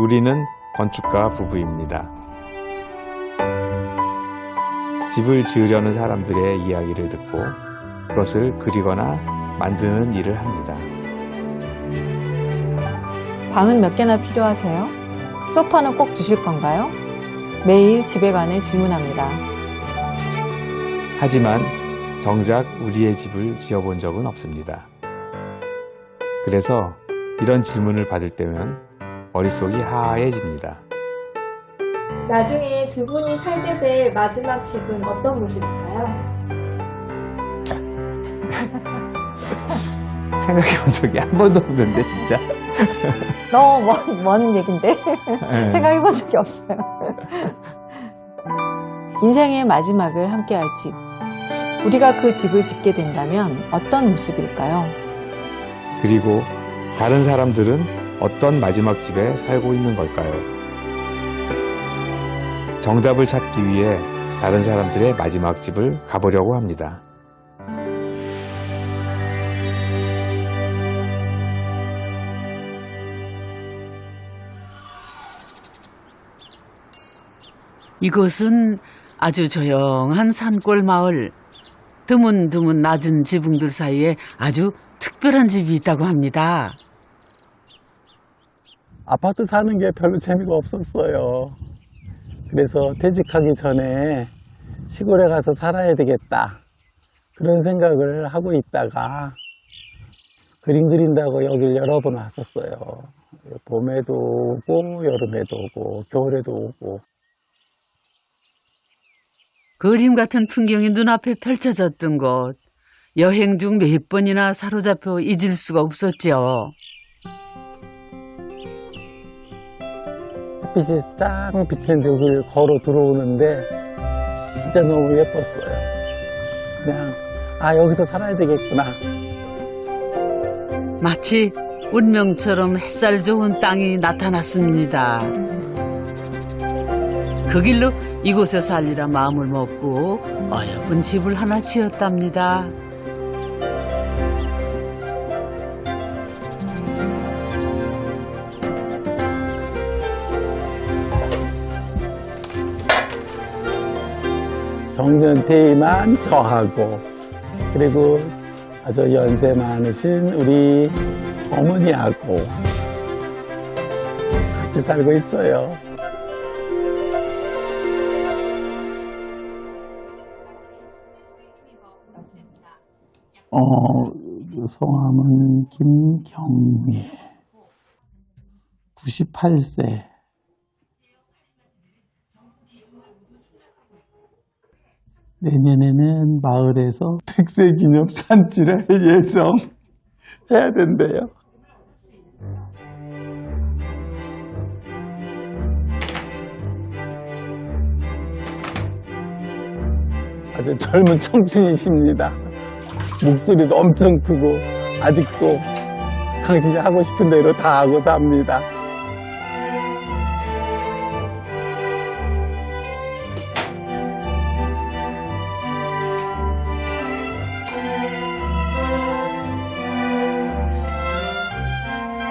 우리는 건축가 부부입니다. 집을 지으려는 사람들의 이야기를 듣고 그것을 그리거나 만드는 일을 합니다. 방은 몇 개나 필요하세요? 소파는 꼭 두실 건가요? 매일 집에 관해 질문합니다. 하지만 정작 우리의 집을 지어본 적은 없습니다. 그래서 이런 질문을 받을 때면 머릿속이 하얘집니다. 나중에 두 분이 살게 될 마지막 집은 어떤 모습일까요? 생각해 본 적이 한 번도 없는데 진짜. 너무 먼 얘긴데 네. 생각해 본 적이 없어요. 인생의 마지막을 함께할 집. 우리가 그 집을 짓게 된다면 어떤 모습일까요? 그리고 다른 사람들은 어떤 마지막 집에 살고 있는 걸까요? 정답을 찾기 위해 다른 사람들의 마지막 집을 가보려고 합니다. 이곳은 아주 조용한 산골 마을. 드문드문 낮은 지붕들 사이에 아주 특별한 집이 있다고 합니다. 아파트 사는 게 별로 재미가 없었어요. 그래서 퇴직하기 전에 시골에 가서 살아야 되겠다. 그런 생각을 하고 있다가 그림 그린다고 여길 여러 번 왔었어요. 봄에도 오고 여름에도 오고 겨울에도 오고. 그림 같은 풍경이 눈앞에 펼쳐졌던 곳. 여행 중 몇 번이나 사로잡혀 잊을 수가 없었죠. 햇빛이 쫙 비치는데 여기를 걸어 들어오는데 진짜 너무 예뻤어요. 그냥 여기서 살아야 되겠구나. 마치 운명처럼 햇살 좋은 땅이 나타났습니다. 그 길로 이곳에 살리라 마음을 먹고 어여쁜 집을 하나 지었답니다. 정년퇴임한 저하고 그리고 아주 연세 많으신 우리 어머니하고 같이 살고 있어요. 성함은 김경예, 98세. 내년에는 마을에서 100세 기념 잔치를 예정해야 된대요. 아주 젊은 청춘이십니다. 목소리도 엄청 크고 아직도 당신이 하고 싶은 대로 다 하고 삽니다.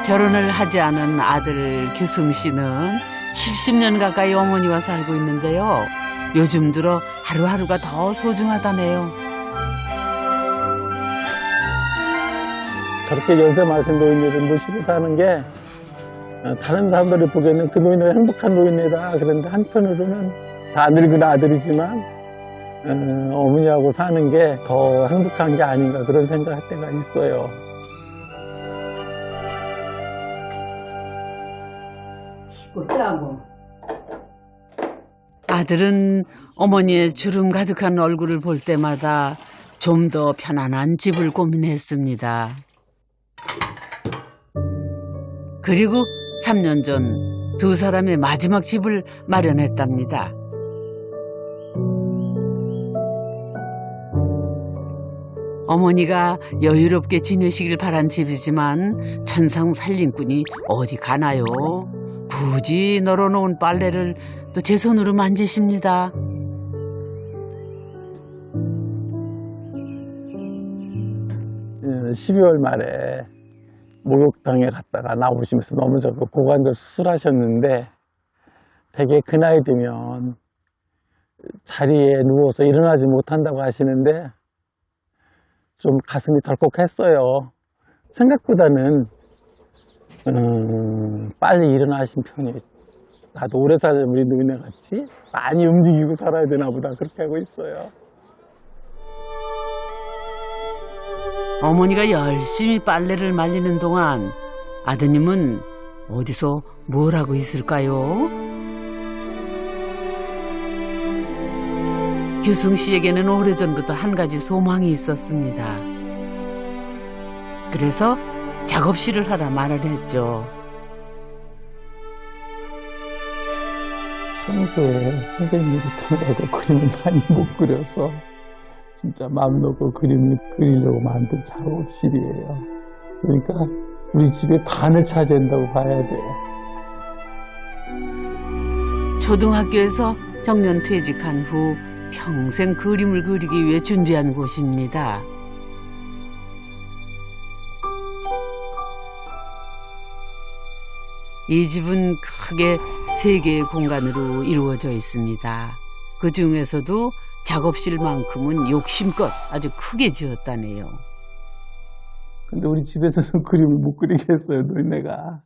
결혼을 하지 않은 아들 규승 씨는 70년 가까이 어머니와 살고 있는데요. 요즘 들어 하루하루가 더 소중하다네요. 저렇게 연세 많으신 노인네를 모시고 사는 게 다른 사람들이 보기에는 그 노인은 행복한 노인이다. 그런데 한편으로는 다 늙은 아들이지만 어머니하고 사는 게 더 행복한 게 아닌가 그런 생각할 때가 있어요. 아들은 어머니의 주름 가득한 얼굴을 볼 때마다 좀 더 편안한 집을 고민했습니다. 그리고 3년 전 두 사람의 마지막 집을 마련했답니다. 어머니가 여유롭게 지내시길 바란 집이지만 천상 살림꾼이 어디 가나요? 굳이 널어놓은 빨래를 또 제 손으로 만지십니다. 12월 말에 목욕탕에 갔다가 나오시면서 넘어져서 고관절 수술하셨는데 되게 그 나이 되면 자리에 누워서 일어나지 못한다고 하시는데 좀 가슴이 덜컥했어요. 생각보다는 빨리 일어나신 편이 나도 오래 살면 우리 노인네 같이 많이 움직이고 살아야 되나 보다 그렇게 하고 있어요. 어머니가 열심히 빨래를 말리는 동안 아드님은 어디서 뭘 하고 있을까요? 규승 씨에게는 오래전부터 한 가지 소망이 있었습니다. 그래서 작업실을 하라 말을 했죠. 평소에 선생님이 보내고 그림을 많이 못 그려서 진짜 마음 놓고 그림을 그리려고 만든 작업실이에요. 그러니까 우리 집의 반을 차지한다고 봐야 돼요. 초등학교에서 정년 퇴직한 후 평생 그림을 그리기 위해 준비한 곳입니다. 이 집은 크게 3개의 공간으로 이루어져 있습니다. 그 중에서도 작업실만큼은 욕심껏 아주 크게 지었다네요. 근데 우리 집에서는 그림을 못 그리겠어요, 노인네가.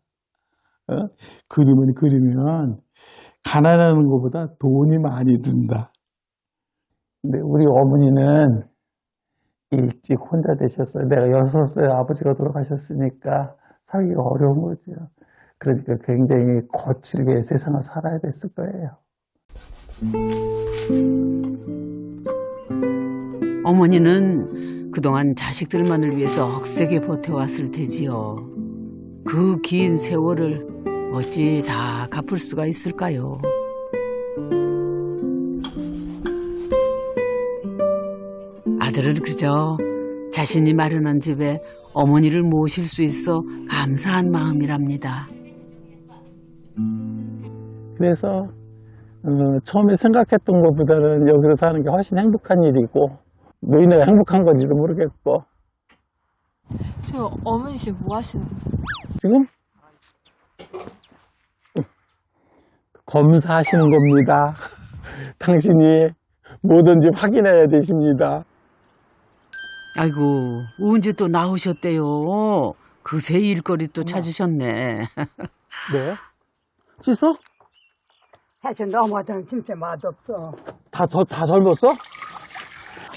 그림을 그리면 가난하는 것보다 돈이 많이 든다. 근데 우리 어머니는 일찍 혼자 되셨어요. 내가 6살 아버지가 돌아가셨으니까 살기가 어려운 거죠. 그러니까 굉장히 거칠게 세상을 살아야 됐을 거예요. 어머니는 그동안 자식들만을 위해서 억세게 버텨왔을 테지요. 그 긴 세월을 어찌 다 갚을 수가 있을까요? 아들은 그저 자신이 마련한 집에 어머니를 모실 수 있어 감사한 마음이랍니다. 그래서 처음에 생각했던 것보다는 여기서 사는 게 훨씬 행복한 일이고 노인네가 행복한 건지도 모르겠고. 지금 어머니 지금 뭐 하시는 거예요? 지금 검사하시는 겁니다. 당신이 뭐든지 확인해야 되십니다. 아이고, 언제 또 나오셨대요? 그새 일거리 또 찾으셨네. 네? 씻어? 해서 넘어져는 진짜 맛없어. 다 젊었어?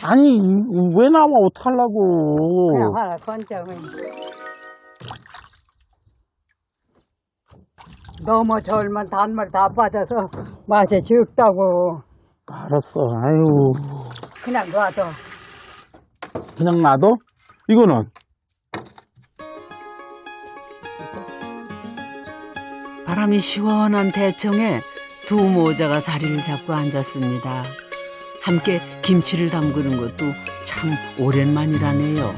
아니, 왜 나와, 어떡하려고. 그냥 하나 건져면. 너무 젊은 단물 다 빠져서 맛이 적다고. 알았어, 아유. 그냥 놔둬. 그냥 놔둬? 이거는? 바람이 시원한 대청에 두 모자가 자리를 잡고 앉았습니다. 함께 김치를 담그는 것도 참 오랜만이라네요.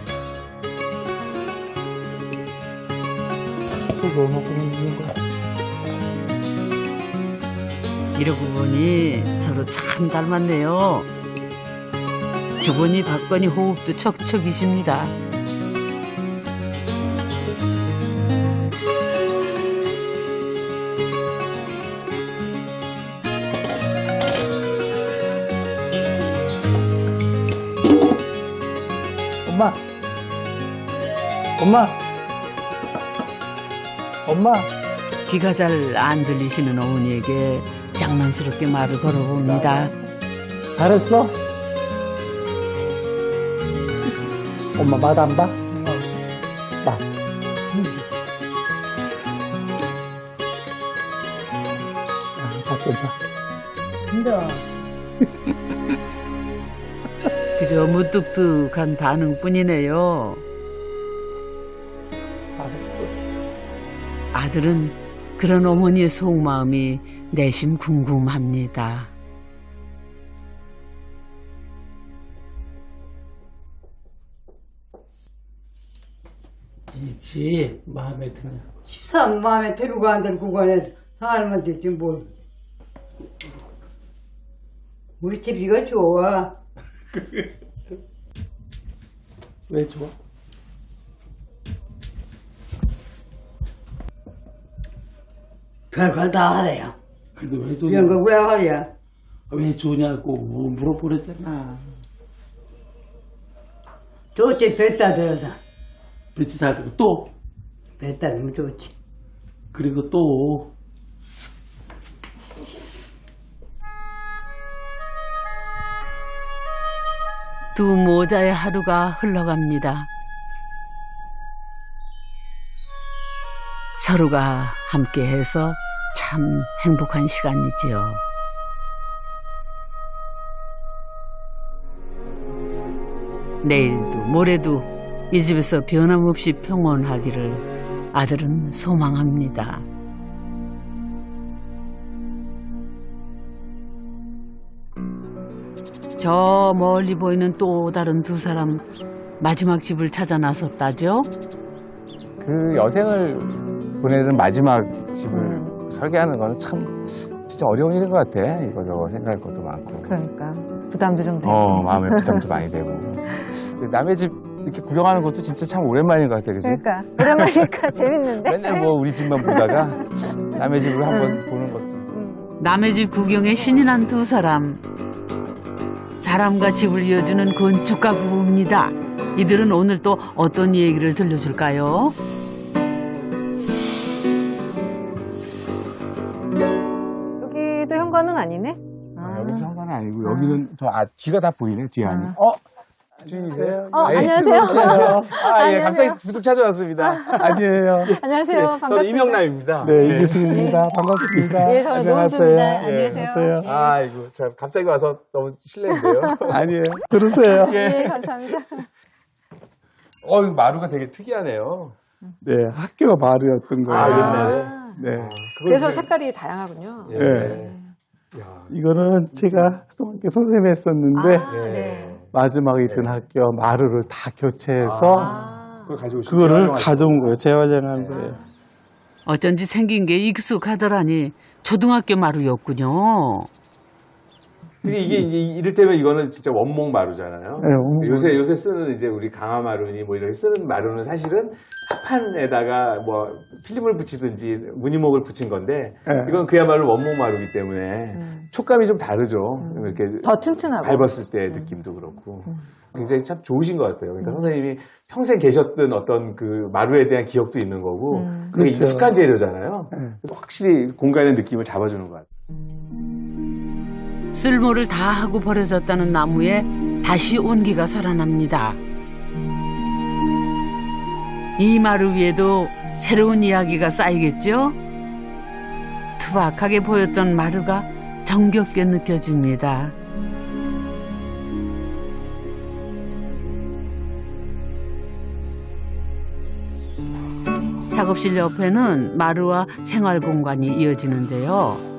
또 먹고 있는 거야. 이러고 보니 서로 참 닮았네요. 주거니 받거니 호흡도 척척이십니다. 엄마! 엄마! 엄마! 귀가 잘 안 들리시는 어머니에게 장난스럽게 말을 걸어봅니다. 잘했어? 엄마 맛 안 봐? 맛. 바꿔봐. 근데 그저 무뚝뚝한 반응뿐이네요. 알았어. 아들은 그런 어머니의 속마음이 내심 궁금합니다. 이 집 마음에 드냐? 집사람 마음에 들고 안 들고 관해서 살면 되지 뭘. 우리 집 이거 좋아. 왜 좋아? 별걸 다 하래요. 근데 왜 이런 거 왜 하랴? 왜 주냐고 물어보랬잖아. 좋지, 뱉다 들어서. 배치 다 되고 또 뱉다 들으면 좋지. 그리고 또 두 모자의 하루가 흘러갑니다. 서로가 함께해서 참 행복한 시간이지요. 내일도 모레도 이 집에서 변함없이 평온하기를 아들은 소망합니다. 저 멀리 보이는 또 다른 두 사람, 마지막 집을 찾아 나섰다죠. 그 여생을 보내는 마지막 집을 설계하는 거는 참 진짜 어려운 일인 것 같아. 이거저거 생각할 것도 많고. 그러니까 부담도 좀 되고. 마음에 부담도 많이 되고. 남의 집 이렇게 구경하는 것도 진짜 참 오랜만인 것 같아, 그지? 그러니까 오랜만이니까 재밌는데. 맨날 뭐 우리 집만 보다가 남의 집을 한번 보는 것도. 남의 집 구경에 신이 난 두 사람. 사람과 집을 이어주는 건축가 부부입니다. 이들은 오늘 또 어떤 얘기를 들려줄까요? 여기도 현관은 아니네. 여기는 상관은 아니고 여기는 뒤가 다 보이네, 뒤에 안이. 주인이세요? 안녕하세요. 예, 갑자기 부숙 찾아왔습니다. 아니에요. 안녕하세요. 반갑습니다. 저는 이명남입니다. 네, 이기승입니다. 반갑습니다. 예, 저는 노은주입니다. 안녕하세요. 아이고, 참 갑자기 와서 너무 실례인데요. 아니에요. 들으세요. 예, 감사합니다. 이거 마루가 되게 특이하네요. 네, 학교가 마루였던 거예요. 옛날에. 네. 그래서 색깔이 다양하군요. 예. 네. 이거는 제가 초등학교 선생님 했었는데 네. 마지막에 있던 학교 마루를 다 교체해서 그걸 가지고 그거를 가져온 거예요. 재활용한 거예요. 어쩐지 생긴 게 익숙하더라니 초등학교 마루였군요. 이게 이제 이를테면 이거는 진짜 원목 마루잖아요. 네, 원목 요새 쓰는 이제 우리 강화 마루니 뭐 이렇게 쓰는 마루는 사실은 합판에다가 뭐 필름을 붙이든지 무늬목을 붙인 건데 네. 이건 그야말로 원목 마루이기 때문에 촉감이 좀 다르죠. 이렇게 더 튼튼하고. 밟았을 때 느낌도 그렇고 굉장히 참 좋으신 것 같아요. 그러니까 선생님이 평생 계셨던 어떤 그 마루에 대한 기억도 있는 거고 그게 그렇죠. 익숙한 재료잖아요. 네. 그래서 확실히 공간의 느낌을 잡아주는 것 같아요. 쓸모를 다 하고 버려졌다는 나무에 다시 온기가 살아납니다. 이 마루 위에도 새로운 이야기가 쌓이겠죠? 투박하게 보였던 마루가 정겹게 느껴집니다. 작업실 옆에는 마루와 생활 공간이 이어지는데요.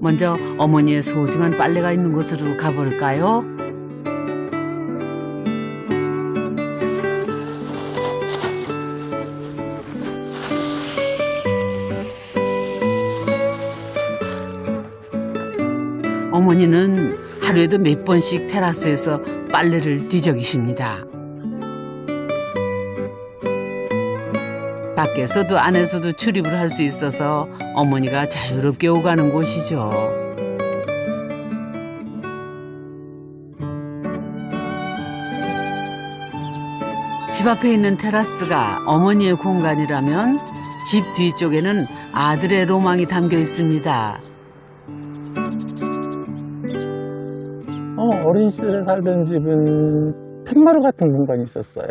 먼저 어머니의 소중한 빨래가 있는 곳으로 가볼까요? 어머니는 하루에도 몇 번씩 테라스에서 빨래를 뒤적이십니다. 밖에서도 안에서도 출입을 할 수 있어서 어머니가 자유롭게 오가는 곳이죠. 집 앞에 있는 테라스가 어머니의 공간이라면 집 뒤쪽에는 아들의 로망이 담겨 있습니다. 어린 시절에 살던 집은 팻마루 같은 공간이 있었어요.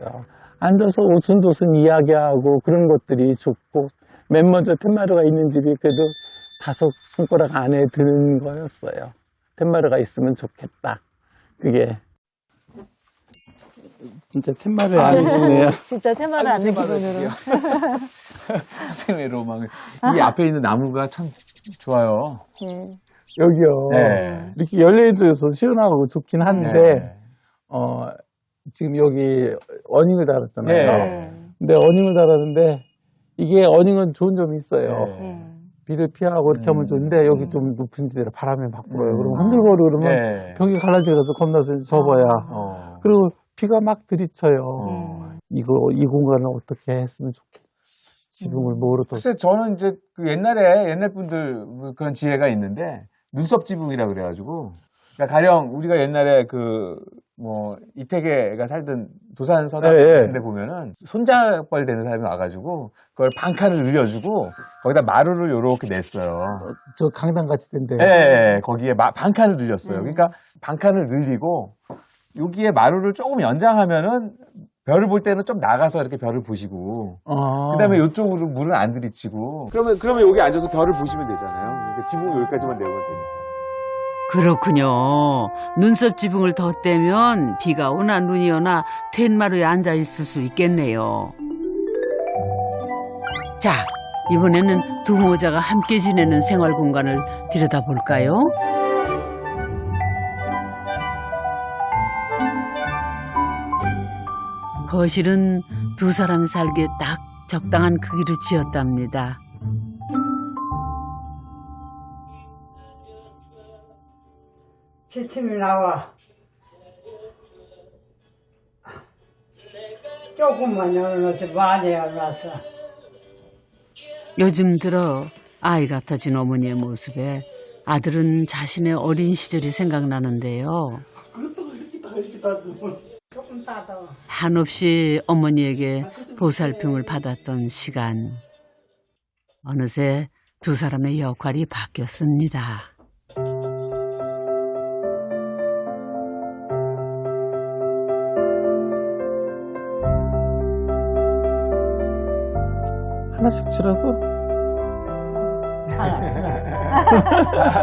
앉아서 오순도순 이야기하고 그런 것들이 좋고 맨 먼저 팻마루가 있는 집이 그래도 5손가락 안에 드는 거였어요. 팻마루가 있으면 좋겠다. 그게 진짜 팻마루에 앉으시네요. 진짜 테마를 앉는 기분으로. 선생님의 로망을. 이 앞에 있는 나무가 참 좋아요. 여기요. 네. 이렇게 열려있어서 시원하고 좋긴 한데 네. 지금 여기 어닝을 달았잖아요. 네. 근데 어닝을 달았는데 이게 어닝은 좋은 점이 있어요. 네. 비를 피하고 이렇게 하면 좋은데 여기 좀 높은 지대로 바람이 막 불어요. 그러면 흔들거리고 그러면 네. 벽이 갈라져서 겁나서 접어야. 그리고 비가 막 들이쳐요. 이 공간을 어떻게 했으면 좋겠지. 지붕을 뭐로 또. 글쎄, 저는 이제 그 옛날 분들 뭐 그런 지혜가 있는데, 눈썹 지붕이라 그래가지고, 그러니까 가령 우리가 옛날에 이태계가 살던 도산서당 같은 데 보면은 손잡벌 되는 사람이 와가지고 그걸 반칸을 늘려주고 거기다 마루를 요렇게 냈어요. 저 강당 같이 된데. 예, 거기에 반칸을 늘렸어요. 그러니까 반칸을 늘리고 여기에 마루를 조금 연장하면은 별을 볼 때는 좀 나가서 이렇게 별을 보시고 그다음에 이쪽으로 물은 안 들이치고 그러면 여기 앉아서 별을 보시면 되잖아요. 그러니까 지붕 여기까지만 내면 되니까. 그렇군요. 눈썹 지붕을 덧대면 비가 오나 눈이 오나 텐마루에 앉아 있을 수 있겠네요. 자, 이번에는 두 모자가 함께 지내는 생활 공간을 들여다볼까요? 거실은 두 사람 살기에 딱 적당한 크기로 지었답니다. 지침이 나와. 조금만 열어놓지 많이 열어놨어. 요즘 들어 아이 같아진 어머니의 모습에 아들은 자신의 어린 시절이 생각나는데요. 조금 따더. 한없이 어머니에게 보살핌을 받았던 시간. 어느새 두 사람의 역할이 바뀌었습니다. 하나씩 주라고?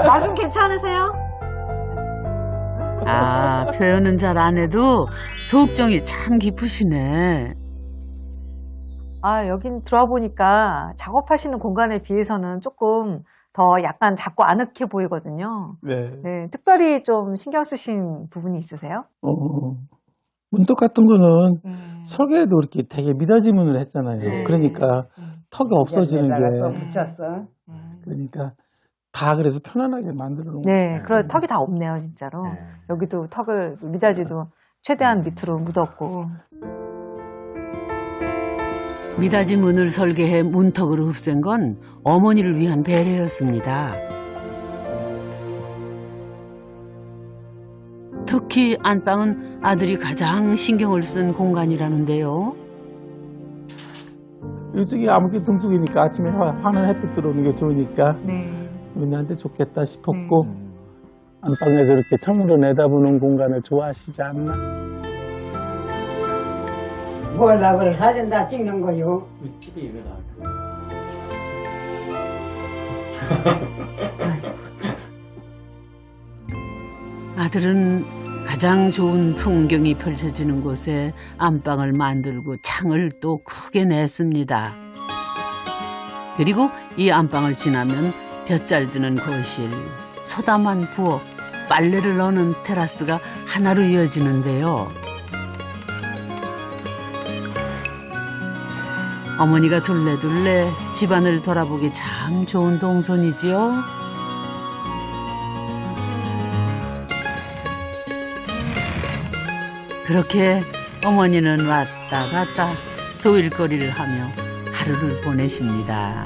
맛은 괜찮으세요? 아, 표현은 잘 안 해도 속정이 참 깊으시네. 아, 여긴 들어와 보니까 작업하시는 공간에 비해서는 조금 더 약간 작고 아늑해 보이거든요. 네. 네, 특별히 좀 신경 쓰신 부분이 있으세요? 문턱 같은 거는 설계에도 이렇게 되게 미닫이문을 했잖아요. 네. 그러니까 턱이 없어지는 또 게. 붙였어. 그러니까 다 그래서 편안하게 만들어 놓은 네, 그런 턱이 다 없네요, 진짜로. 여기도 턱을, 미닫이도 최대한 밑으로 묻었고. 미닫이 문을 설계해 문턱으로 흡수한 건 어머니를 위한 배려였습니다. 특히 안방은 아들이 가장 신경을 쓴 공간이라는데요. 이쪽이 암기둥쪽이니까 아침에 환한 햇빛 들어오는 게 좋으니까 네. 언니한테 좋겠다 싶었고 안방에서 이렇게 창문으로 내다보는 공간을 좋아하시지 않나? 뭐라 그래 사진 다 찍는 거요. 아들은 가장 좋은 풍경이 펼쳐지는 곳에 안방을 만들고 창을 또 크게 냈습니다. 그리고 이 안방을 지나면 볕잘 드는 거실, 소담한 부엌, 빨래를 넣는 테라스가 하나로 이어지는데요. 어머니가 둘레둘레 집안을 돌아보기 참 좋은 동선이지요. 그렇게 어머니는 왔다 갔다 소일거리를 하며 하루를 보내십니다.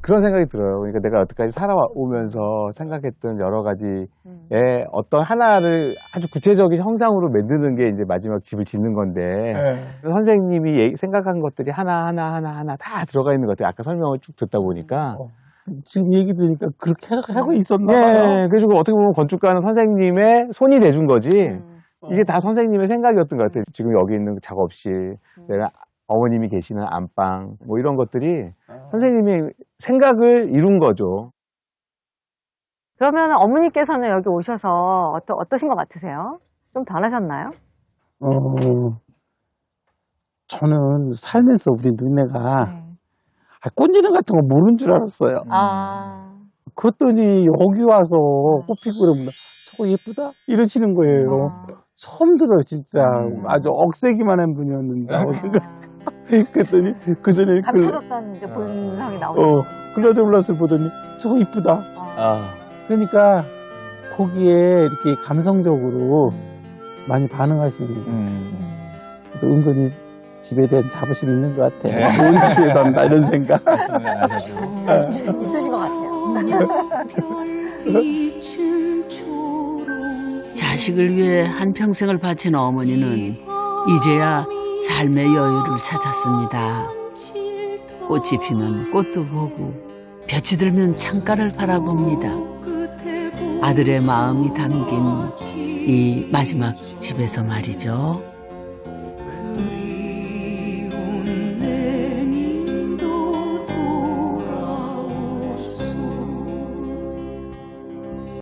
그런 생각이 들어요. 그러니까 내가 여태까지 살아오면서 생각했던 여러 가지의 어떤 하나를 아주 구체적인 형상으로 만드는 게 이제 마지막 집을 짓는 건데 선생님이 생각한 것들이 하나 다 들어가 있는 것 같아요. 아까 설명을 쭉 듣다 보니까. 지금 얘기 들으니까 그렇게 하고 있었나 네, 봐요. 그래서 어떻게 보면 건축가는 선생님의 손이 돼준 거지. 이게 다 선생님의 생각이었던 것 같아요. 지금 여기 있는 작업실, 내가 어머님이 계시는 안방, 뭐 이런 것들이 선생님이 생각을 이룬 거죠. 그러면 어머니께서는 여기 오셔서 어떠신 것 같으세요? 좀 변하셨나요? 저는 살면서 우리 누내가 꽃이름 같은 거 모르는 줄 알았어요. 그랬더니 여기 와서 꽃 피고 그러면 저거 예쁘다? 이러시는 거예요. 처음 들어요, 진짜. 아주 억세기만 한 분이었는데. 그랬더니, 그 전에 감춰졌다는 이제 본성이 나오죠. 클로드 블러스를 보더니, 저거 이쁘다. 아, 그러니까, 거기에 이렇게 감성적으로 많이 반응하시는 은근히 집에 대한 자부심이 있는 것 같아요. 네. 좋은 집에 산다, 이런 생각. 있으신 것 같아요. 자식을 위해 한평생을 바친 어머니는 이제야 삶의 여유를 찾았습니다. 꽃이 피면 꽃도 보고 볕이 들면 창가를 바라봅니다. 아들의 마음이 담긴 이 마지막 집에서 말이죠.